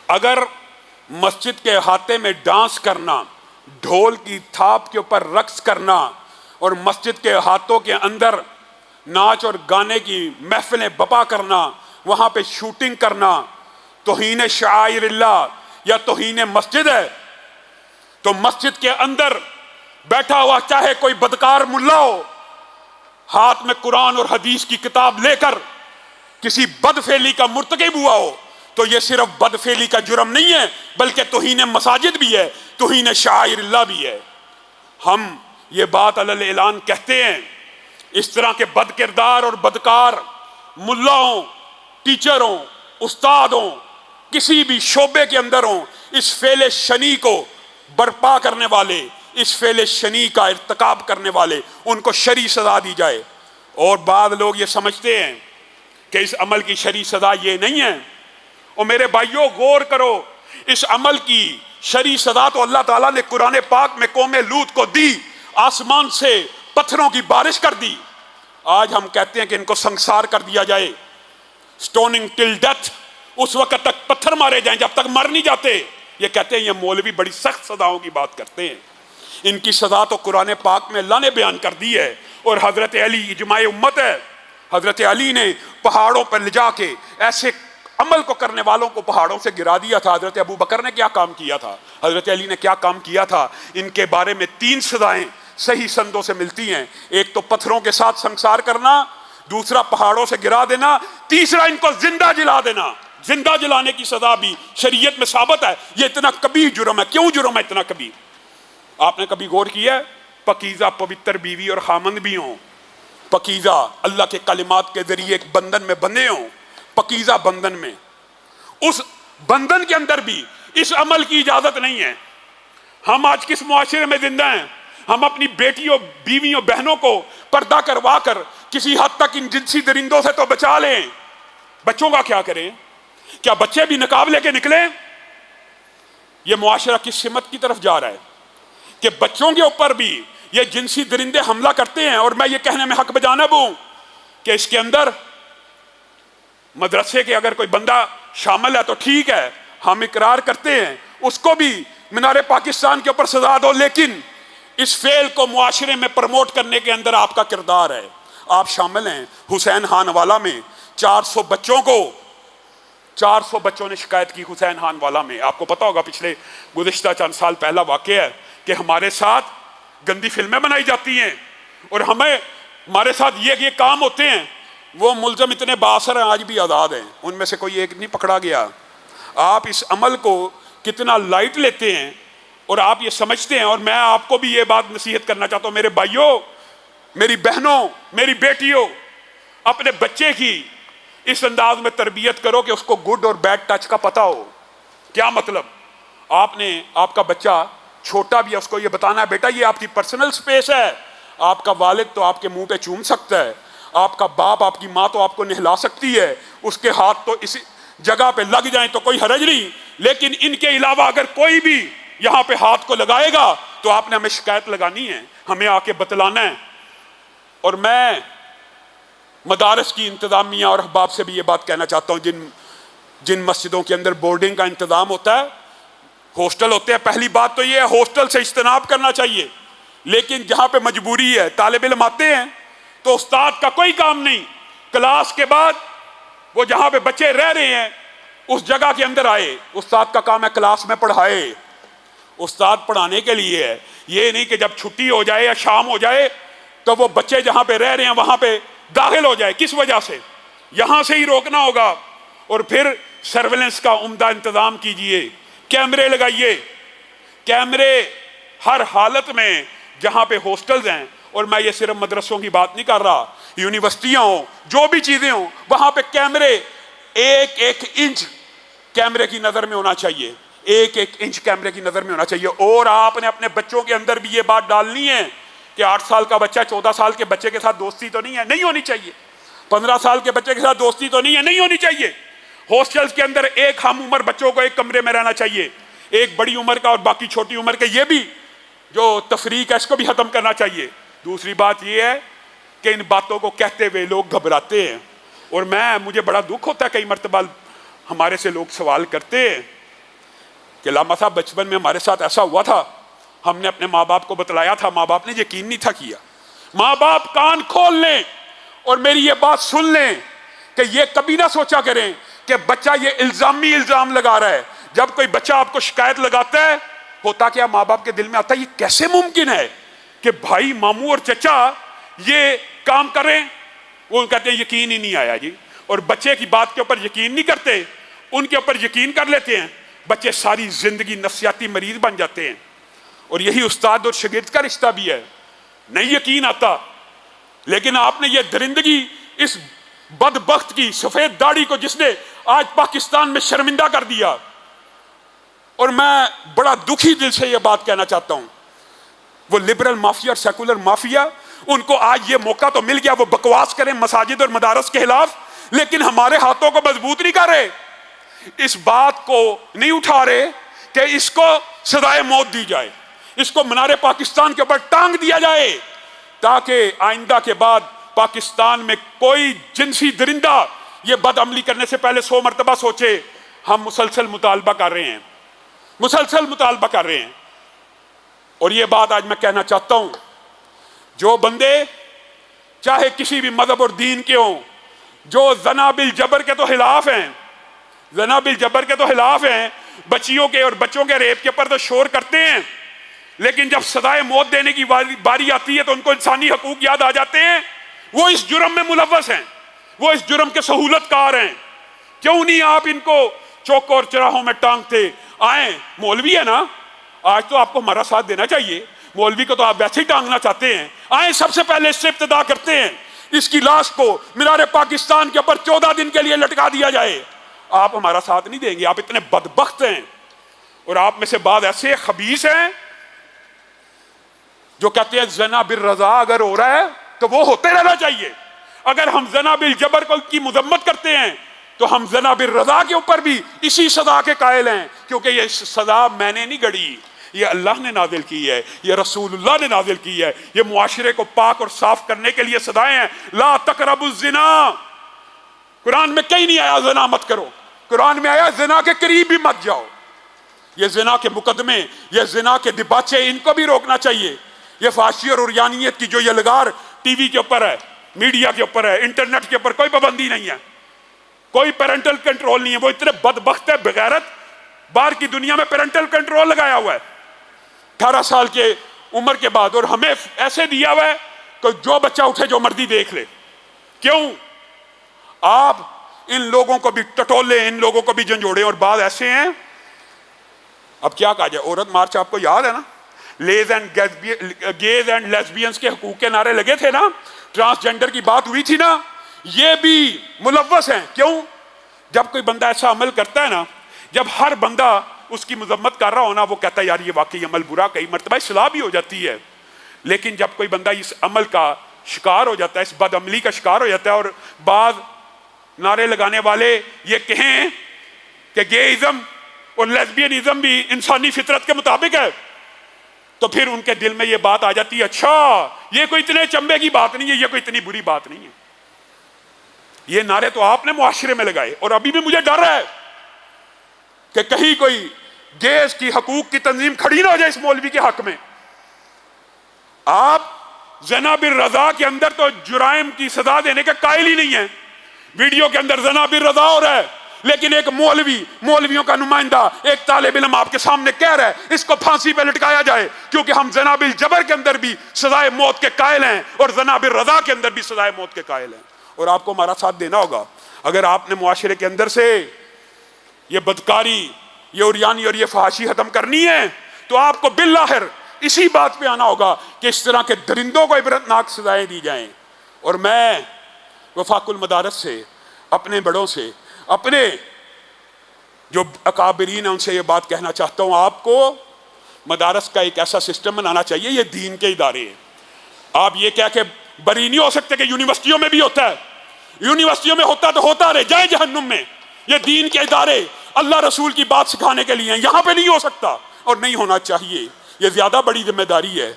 اگر مسجد کے احاطے میں ڈانس کرنا، ڈھول کی تھاپ کے اوپر رقص کرنا اور مسجد کے احاطوں کے اندر ناچ اور گانے کی محفلیں بپا کرنا، وہاں پہ شوٹنگ کرنا توہین شعائر اللہ یا توہین مسجد ہے، تو مسجد کے اندر بیٹھا ہوا چاہے کوئی بدکار ملا ہو، ہاتھ میں قرآن اور حدیث کی کتاب لے کر کسی بدفعلی کا مرتکب ہوا ہو، تو یہ صرف بدفعلی کا جرم نہیں ہے بلکہ توہین مساجد بھی ہے، توہین شعائر اللہ بھی ہے۔ ہم یہ بات علی اعلان کہتے ہیں، اس طرح کے بد کردار اور بدکار ملاؤں، ٹیچروں، استادوں، کسی بھی شعبے کے اندر ہوں، اس فعل شنی کو برپا کرنے والے، اس فعل شنی کا ارتکاب کرنے والے، ان کو شرعی سزا دی جائے۔ اور بعض لوگ یہ سمجھتے ہیں کہ اس عمل کی شرعی سزا یہ نہیں ہے، اور میرے بھائیوں غور کرو، اس عمل کی شرعی سزا تو اللہ تعالیٰ نے قرآن پاک میں قوم لوط کو دی، آسمان سے پتھروں کی بارش کر دی۔ آج ہم کہتے ہیں کہ ان کو سنسار کر دیا جائے، سٹوننگ ٹل ڈیتھ، اس وقت تک پتھر مارے جائیں جب تک مر نہیں جاتے۔ یہ کہتے ہیں یہ مولوی بڑی سخت سزاؤں کی بات کرتے ہیں، ان کی سزا تو قرآن پاک میں اللہ نے بیان کر دی ہے، اور حضرت علی اجماع امت ہے۔ حضرت علی نے پہاڑوں پر لے جا کے ایسے عمل کو کرنے والوں کو پہاڑوں سے گرا دیا تھا۔ حضرت ابو بکر نے کیا کام کیا تھا، حضرت علی نے کیا کام کیا تھا، ان کے بارے میں 3 سزائیں صحیح سندوں سے ملتی ہیں۔ ایک تو پتھروں کے ساتھ سنسار کرنا، دوسرا پہاڑوں سے گرا دینا، تیسرا ان کو زندہ جلا دینا۔ زندہ جلانے کی سزا بھی شریعت میں ثابت ہے۔ یہ اتنا کبیر جرم ہے، کیوں جرم ہے اتنا کبیر؟ آپ نے کبھی غور کیا ہے؟ پاکیزہ پوتر بیوی اور خامند بھی ہوں، پاکیزہ اللہ کے کلمات کے ذریعے ایک بندھن میں بندھے ہوں، پاکیزہ بندھن میں، اس بندھن کے اندر بھی اس عمل کی اجازت نہیں ہے۔ ہم آج کس معاشرے میں زندہ ہیں؟ ہم اپنی بیٹیوں، بیویوں، بہنوں کو پردہ کروا کر کسی حد تک ان جنسی درندوں سے تو بچا لیں، بچوں کا کیا کریں؟ کیا بچے بھی نقاب لے کے نکلیں؟ یہ معاشرہ کس سمت کی طرف جا رہا ہے کہ بچوں کے اوپر بھی یہ جنسی درندے حملہ کرتے ہیں؟ اور میں یہ کہنے میں حق بجانب ہوں کہ اس کے اندر مدرسے کے اگر کوئی بندہ شامل ہے تو ٹھیک ہے، ہم اقرار کرتے ہیں، اس کو بھی مینار پاکستان کے اوپر سزا دو، لیکن اس فعل کو معاشرے میں پروموٹ کرنے کے اندر آپ کا کردار ہے، آپ شامل ہیں۔ حسین خان والا میں 400 بچوں نے شکایت کی حسین خان والا میں۔ آپ کو پتا ہوگا پچھلے گزشتہ چند سال پہلا واقعہ ہے کہ ہمارے ساتھ گندی فلمیں بنائی جاتی ہیں اور ہمارے ساتھ یہ کام ہوتے ہیں۔ وہ ملزم اتنے بااثر ہیں، آج بھی آزاد ہیں، ان میں سے کوئی ایک نہیں پکڑا گیا۔ آپ اس عمل کو کتنا لائٹ لیتے ہیں اور آپ یہ سمجھتے ہیں، اور میں آپ کو بھی یہ بات نصیحت کرنا چاہتا ہوں، میرے بھائیوں، میری بہنوں، میری بیٹیوں، اپنے بچے کی اس انداز میں تربیت کرو کہ اس کو گڈ اور بیڈ ٹچ کا پتہ ہو۔ کیا مطلب؟ آپ کا بچہ چھوٹا بھی ہے، اس کو یہ بتانا ہے بیٹا یہ آپ کی پرسنل سپیس ہے، آپ کا والد تو آپ کے منہ پہ چوم سکتا ہے، آپ کا باپ، آپ کی ماں تو آپ کو نہلا سکتی ہے، اس کے ہاتھ تو اس جگہ پہ لگ جائیں تو کوئی حرج نہیں، لیکن ان کے علاوہ اگر کوئی بھی یہاں پہ ہاتھ کو لگائے گا تو آپ نے ہمیں شکایت لگانی ہے، ہمیں آ کے بتلانا ہے۔ اور میں مدارس کی انتظامیہ اور احباب سے بھی یہ بات کہنا چاہتا ہوں، جن مسجدوں کے اندر بورڈنگ کا انتظام ہوتا ہے، ہاسٹل ہوتے ہیں، پہلی بات تو یہ ہے ہاسٹل سے اجتناب کرنا چاہیے، لیکن جہاں پہ مجبوری ہے، طالب علم آتے ہیں تو استاد کا کوئی کام نہیں، کلاس کے بعد وہ جہاں پہ بچے رہ رہے ہیں اس جگہ کے اندر آئے، استاد کا کام ہے کلاس میں پڑھائے، استاد پڑھانے کے لیے ہے، یہ نہیں کہ جب چھٹی ہو جائے یا شام ہو جائے تو وہ بچے جہاں پہ رہ رہے ہیں وہاں پہ داخل ہو جائے۔ کس وجہ سے؟ یہاں سے ہی روکنا ہوگا، اور پھر سرویلنس کا عمدہ انتظام کیجئے، کیمرے لگائیے، کیمرے ہر حالت میں جہاں پہ ہاسٹلز ہیں، اور میں یہ صرف مدرسوں کی بات نہیں کر رہا، یونیورسٹیاں ہوں، جو بھی چیزیں ہوں، وہاں پہ کیمرے ایک انچ کیمرے کی نظر میں ہونا چاہیے، ایک انچ کیمرے کی نظر میں ہونا چاہیے۔ اور آپ نے اپنے بچوں کے اندر بھی یہ بات ڈالنی ہے کہ 8 سال کا بچہ 14 سال کے بچے کے ساتھ دوستی تو نہیں ہے، نہیں ہونی چاہیے، 15 سال کے بچے کے ساتھ دوستی تو نہیں ہے، نہیں ہونی چاہیے۔ ہاسٹلز کے اندر ایک ہم عمر بچوں کو ایک کمرے میں رہنا چاہیے، ایک بڑی عمر کا اور باقی چھوٹی عمر کے، یہ بھی جو تفریق ہے اس کو بھی ختم کرنا چاہیے۔ دوسری بات یہ ہے کہ ان باتوں کو کہتے ہوئے لوگ گھبراتے ہیں، اور مجھے بڑا دکھ ہوتا ہے، کئی مرتبہ ہمارے سے لوگ سوال کرتے ہیں کہ لاما صاحب بچپن میں ہمارے ساتھ ایسا ہوا تھا, ہم نے اپنے ماں باپ کو بتلایا تھا, ماں باپ نے یقین نہیں تھا کیا. ماں باپ کان کھول لیں اور میری یہ بات سن لیں کہ یہ کبھی نہ سوچا کریں کہ بچہ یہ الزامی الزام لگا رہا ہے. جب کوئی بچہ آپ کو شکایت لگاتا ہے, ہوتا کیا ماں باپ کے دل میں آتا ہے یہ کیسے ممکن ہے کہ بھائی ماموں اور چچا یہ کام کریں. وہ کہتے ہیں یقین ہی نہیں آیا جی, اور بچے کی بات کے اوپر یقین نہیں کرتے, ان کے اوپر یقین کر لیتے ہیں. بچے ساری زندگی نفسیاتی مریض بن جاتے ہیں. اور یہی استاد اور شاگرد کا رشتہ بھی ہے, نہیں یقین آتا لیکن آپ نے یہ درندگی اس بدبخت کی سفید داڑھی کو جس نے آج پاکستان میں شرمندہ کر دیا. اور میں بڑا دکھی دل سے یہ بات کہنا چاہتا ہوں, وہ لبرل مافیا اور سیکولر مافیا, ان کو آج یہ موقع تو مل گیا وہ بکواس کریں مساجد اور مدارس کے خلاف, لیکن ہمارے ہاتھوں کو مضبوط نہیں کر رہے, اس بات کو نہیں اٹھا رہے کہ اس کو سزائے موت دی جائے, اس کو منار پاکستان کے اوپر ٹانگ دیا جائے, تاکہ آئندہ کے بعد پاکستان میں کوئی جنسی درندہ یہ بد عملی کرنے سے پہلے 100 مرتبہ سوچے. ہم مسلسل مطالبہ کر رہے ہیں, مسلسل مطالبہ کر رہے ہیں. اور یہ بات آج میں کہنا چاہتا ہوں, جو بندے چاہے کسی بھی مذہب اور دین کے ہوں, جو زنا بالجبر کے تو خلاف ہیں, زنا بالجبر کے تو خلاف ہیں, بچیوں کے اور بچوں کے ریپ کے اوپر تو شور کرتے ہیں, لیکن جب سزائے موت دینے کی باری آتی ہے تو ان کو انسانی حقوق یاد آ جاتے ہیں. وہ اس جرم میں ملوث ہیں, وہ اس جرم کے سہولت کار ہیں. کیوں نہیں آپ ان کو چوکوں اور چراہوں میں ٹانگتے؟ آئیں, مولوی ہے نا, آج تو آپ کو ہمارا ساتھ دینا چاہیے, مولوی کو تو آپ ویسے ہی ٹانگنا چاہتے ہیں. آئیں سب سے پہلے اس سے ابتدا کرتے ہیں, اس کی لاش کو مینار پاکستان کے اوپر 14 دن کے لیے لٹکا دیا جائے. آپ ہمارا ساتھ نہیں دیں گے, آپ اتنے بدبخت ہیں. اور آپ میں سے بعض ایسے خبیث ہیں جو کہتے ہیں زنا بالرضا اگر ہو رہا ہے تو وہ ہوتے رہنا چاہیے. اگر ہم زنا بالجبر کی مذمت کرتے ہیں تو ہم زنا بالرضا کے اوپر بھی اسی سزا کے قائل ہیں, کیونکہ یہ سزا میں نے نہیں گڑھی, یہ اللہ نے نازل کی ہے, یہ رسول اللہ نے نازل کی ہے. یہ معاشرے کو پاک اور صاف کرنے کے لیے سزائیں ہیں. لا تقربوا الزنا, قرآن میں کہیں نہیں آیا زنا مت کرو, قرآن میں آیا زنا کے قریب بھی مت جاؤ. یہ زنا کے مقدمے, یہ زنا کے دباچے, ان کو بھی روکنا چاہیے. یہ فحاشی اور عریانیت کی جو یہ لگار ٹی وی کے اوپر ہے, میڈیا کے اوپر ہے, انٹرنیٹ کے اوپر کوئی پابندی نہیں ہے, کوئی پیرنٹل کنٹرول نہیں ہے. وہ اتنے بدبخت ہے بغیرت, باہر کی دنیا میں پیرنٹل کنٹرول لگایا ہوا ہے 18 سال کے عمر کے بعد, اور ہمیں ایسے دیا ہوا ہے کہ جو بچہ اٹھے جو مرضی دیکھ لے. کیوں؟ آپ ان لوگوں کو بھی ٹٹولے, ان لوگوں کو بھی جھنجھوڑے. اور بعض ایسے ہیں, اب کیا کہا جائے, عورت مارچ آپ کو یاد ہے نا, گیز اینڈ لیسبینز کے حقوق کے نعرے لگے تھے نا, ٹرانسجنڈر کی بات ہوئی تھی نا, یہ بھی ملوث ہیں. کیوں؟ جب کوئی بندہ ایسا عمل کرتا ہے نا, جب ہر بندہ اس کی مذمت کر رہا ہونا, وہ کہتا ہے یار یہ واقعی عمل برا, کئی مرتبہ اصلاح بھی ہو جاتی ہے. لیکن جب کوئی بندہ اس عمل کا شکار ہو جاتا ہے, اس بد عملی کا شکار ہو جاتا ہے, اور بعض نعرے لگانے والے یہ کہیں کہ گےازم اور لیسبینزم بھی انسانی فطرت کے مطابق ہے, تو پھر ان کے دل میں یہ بات آ جاتی ہے, اچھا یہ کوئی اتنے چمبے کی بات نہیں ہے, یہ کوئی اتنی بری بات نہیں ہے. یہ نعرے تو آپ نے معاشرے میں لگائے, اور ابھی بھی مجھے ڈر ہے کہ کہیں کوئی گیز کی حقوق کی تنظیم کھڑی نہ ہو جائے اس مولوی کے حق میں. آپ زنا بالرضا کے اندر تو جرائم کی سزا دینے کے قائل ہی نہیں ہیں. ویڈیو کے اندر زنا بالرضا ہو رہا ہے, لیکن ایک مولویوں کا نمائندہ, ایک طالب علم آپ کے سامنے کہہ رہا ہے اس کو پھانسی پہ لٹکایا جائے, کیونکہ ہم زنا بالجبر کے اندر بھی سزائے موت کے قائل ہیں اور زنا بالرضا کے اندر بھی سزائے موت کے قائل ہیں. اور آپ کو ہمارا ساتھ دینا ہوگا. اگر آپ نے معاشرے کے اندر سے یہ بدکاری, یہ عریانی اور یہ فحاشی ختم کرنی ہے, تو آپ کو بالآخر اسی بات پہ آنا ہوگا کہ اس طرح کے درندوں کو عبرتناک سزائیں دی جائیں. اور میں وفاق المدارس سے, اپنے بڑوں سے, اپنے جو اکابرین ہیں ان سے یہ بات کہنا چاہتا ہوں, آپ کو مدارس کا ایک ایسا سسٹم بنانا چاہیے. یہ دین کے ادارے ہیں. آپ یہ کہہ کے بری نہیں ہو سکتے کہ یونیورسٹیوں میں بھی ہوتا ہے, یونیورسٹیوں میں ہوتا تو ہوتا رہے, جائے جہنم میں. یہ دین کے ادارے اللہ رسول کی بات سکھانے کے لیے ہیں, یہاں پہ نہیں ہو سکتا اور نہیں ہونا چاہیے. یہ زیادہ بڑی ذمہ داری ہے.